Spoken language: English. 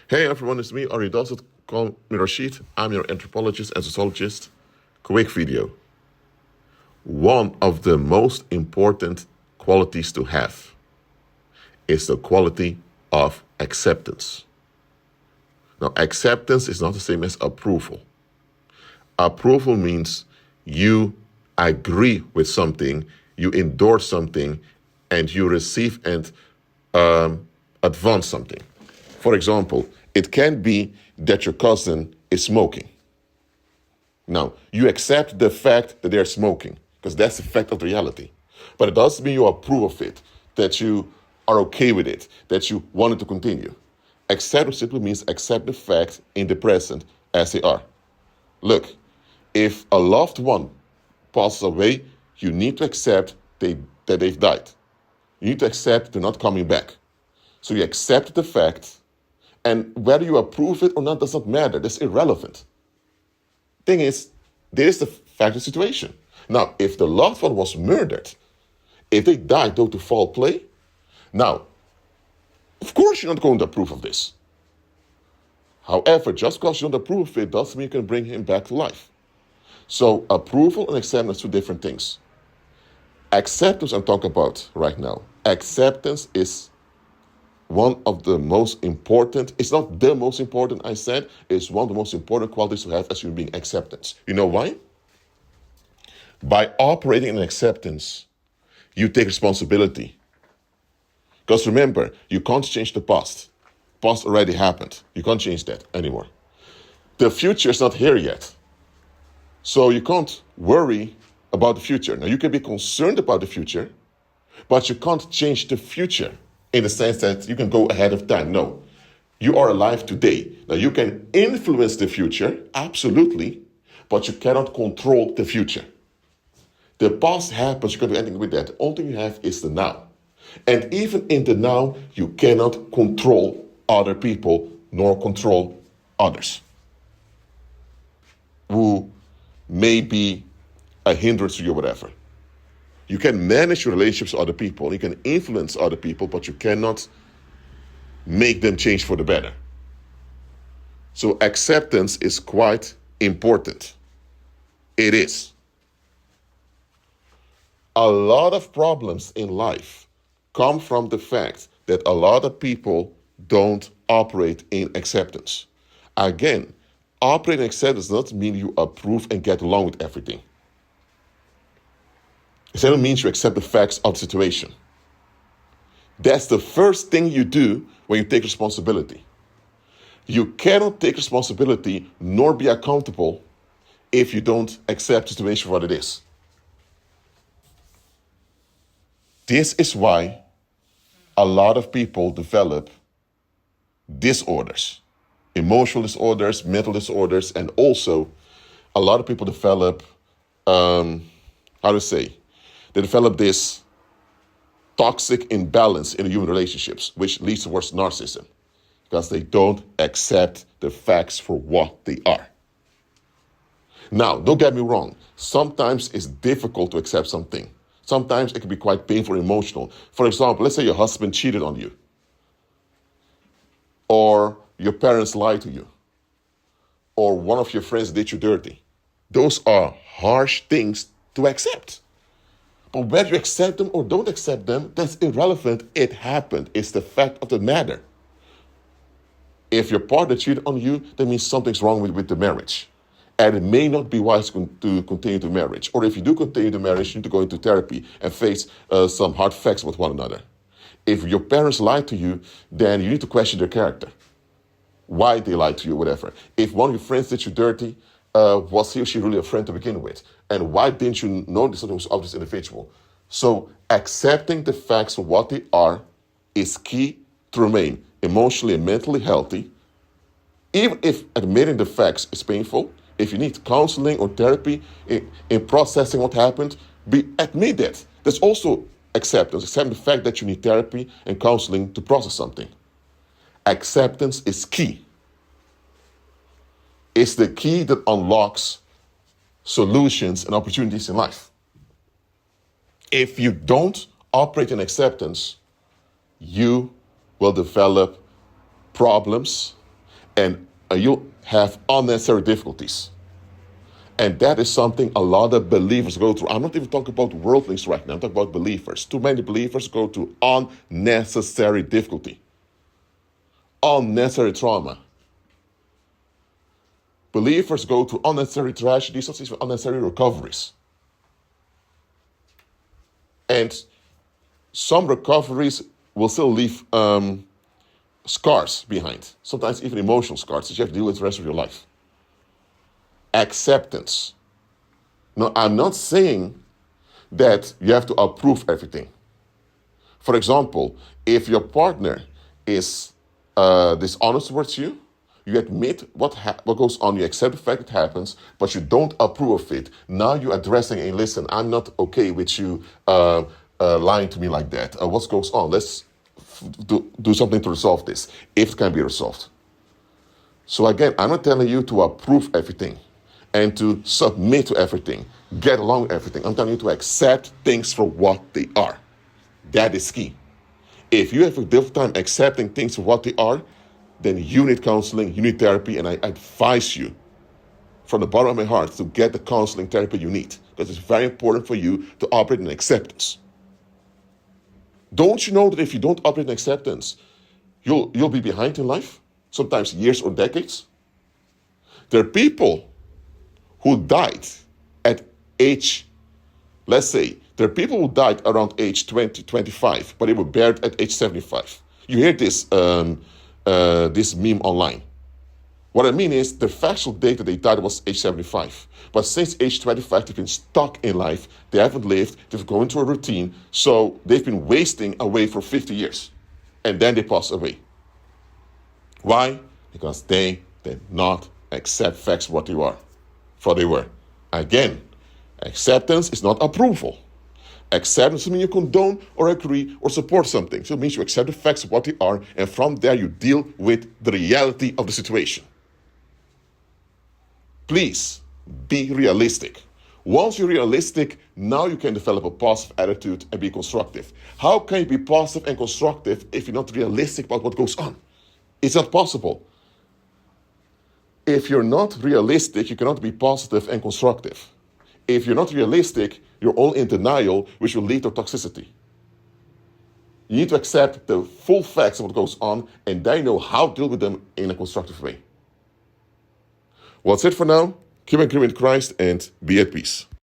Hey everyone, it's me, Ari Dawson. Call me Rashid. I'm your anthropologist and sociologist. Quick video. One of the most important qualities to have is the quality of acceptance. Now, acceptance is not the same as approval. Approval means you agree with something, you endorse something, and you receive and advance something. For example, it can be that your cousin is smoking. Now, you accept the fact that they're smoking, because that's the fact of reality. But it doesn't mean you approve of it, that you are okay with it, that you want it to continue. Accept simply means accept the fact in the present as they are. Look, if a loved one passes away, you need to accept that they've died. You need to accept they're not coming back. So you accept the fact, and whether you approve it or not does not matter. That's irrelevant. Thing is, there is the fact of the situation. Now, if the loved one was murdered, if they died due to foul play, now, of course you're not going to approve of this. However, just because you don't approve of it doesn't mean you can bring him back to life. So approval and acceptance are two different things. Acceptance I'm talking about right now. Acceptance is one of the most important, it's not the most important, I said, it's one of the most important qualities to have as human being, acceptance. You know why? By operating in acceptance, you take responsibility. Because remember, you can't change the past. Past already happened. You can't change that anymore. The future is not here yet. So you can't worry about the future. Now, you can be concerned about the future, but you can't change the future in the sense that you can go ahead of time. No, you are alive today. Now, you can influence the future, absolutely, but you cannot control the future. The past happens, you can't do anything with that. The only thing you have is the now. And even in the now, you cannot control other people nor control others who may be a hindrance to you or whatever. You can manage your relationships with other people, you can influence other people, but you cannot make them change for the better. So acceptance is quite important. It is. A lot of problems in life come from the fact that a lot of people don't operate in acceptance. Again, operating in acceptance does not mean you approve and get along with everything. It simply means you accept the facts of the situation. That's the first thing you do when you take responsibility. You cannot take responsibility nor be accountable if you don't accept the situation for what it is. This is why a lot of people develop disorders, emotional disorders, mental disorders, and also a lot of people develop, they develop this toxic imbalance in human relationships, which leads towards narcissism, because they don't accept the facts for what they are. Now, don't get me wrong. Sometimes it's difficult to accept something. Sometimes it can be quite painful and emotional. For example, let's say your husband cheated on you, or your parents lied to you, or one of your friends did you dirty. Those are harsh things to accept. But whether you accept them or don't accept them, that's irrelevant. It happened. It's the fact of the matter. If your partner cheated on you, that means something's wrong with the marriage. And it may not be wise to continue the marriage. Or if you do continue the marriage, you need to go into therapy and face some hard facts with one another. If your parents lied to you, then you need to question their character. Why they lied to you, whatever. If one of your friends did you dirty, was he or she really a friend to begin with? And why didn't you notice something was of this individual? So accepting the facts for what they are is key to remain emotionally and mentally healthy. Even if admitting the facts is painful, if you need counseling or therapy in processing what happened, admit that. There's also acceptance. Accept the fact that you need therapy and counseling to process something. Acceptance is key. It's the key that unlocks solutions and opportunities in life. If you don't operate in acceptance, you will develop problems and you have unnecessary difficulties. And that is something a lot of believers go through. I'm not even talking about worldlings right now. I'm talking about believers. Too many believers go through unnecessary difficulty, unnecessary trauma. Believers go through unnecessary tragedies, sometimes even unnecessary recoveries. And some recoveries will still leave scars behind, sometimes even emotional scars that you have to deal with the rest of your life. Acceptance. Now, I'm not saying that you have to approve everything. For example, if your partner is dishonest towards you, you admit what goes on, you accept the fact it happens, but you don't approve of it. Now you're addressing, hey, listen, I'm not okay with you lying to me like that. What goes on? Let's do something to resolve this, if it can be resolved. So again, I'm not telling you to approve everything and to submit to everything, get along with everything. I'm telling you to accept things for what they are. That is key. If you have a difficult time accepting things for what they are, then you need counseling, you need therapy, and I advise you from the bottom of my heart to get the counseling therapy you need, because it's very important for you to operate in acceptance. Don't you know that if you don't operate in acceptance, you'll be behind in life, sometimes years or decades? There are people who died at age, let's say, there are people who died around age 20, 25, but they were buried at age 75. You hear this this meme online. What I mean is the factual date that they died was age 75. But since age 25, they've been stuck in life. They haven't lived. They've gone into a routine. So they've been wasting away for 50 years. And then they pass away. Why? Because they did not accept facts for what they were. Again, acceptance is not approval. Acceptance doesn't mean you condone or agree or support something. So it means you accept the facts of what they are, and from there you deal with the reality of the situation. Please be realistic. Once you're realistic, now you can develop a positive attitude and be constructive. How can you be positive and constructive if you're not realistic about what goes on? It's not possible. If you're not realistic, you cannot be positive and constructive. If you're not realistic, you're all in denial, which will lead to toxicity. You need to accept the full facts of what goes on, and then you know how to deal with them in a constructive way. Well, that's it for now. Keep on in Christ and be at peace.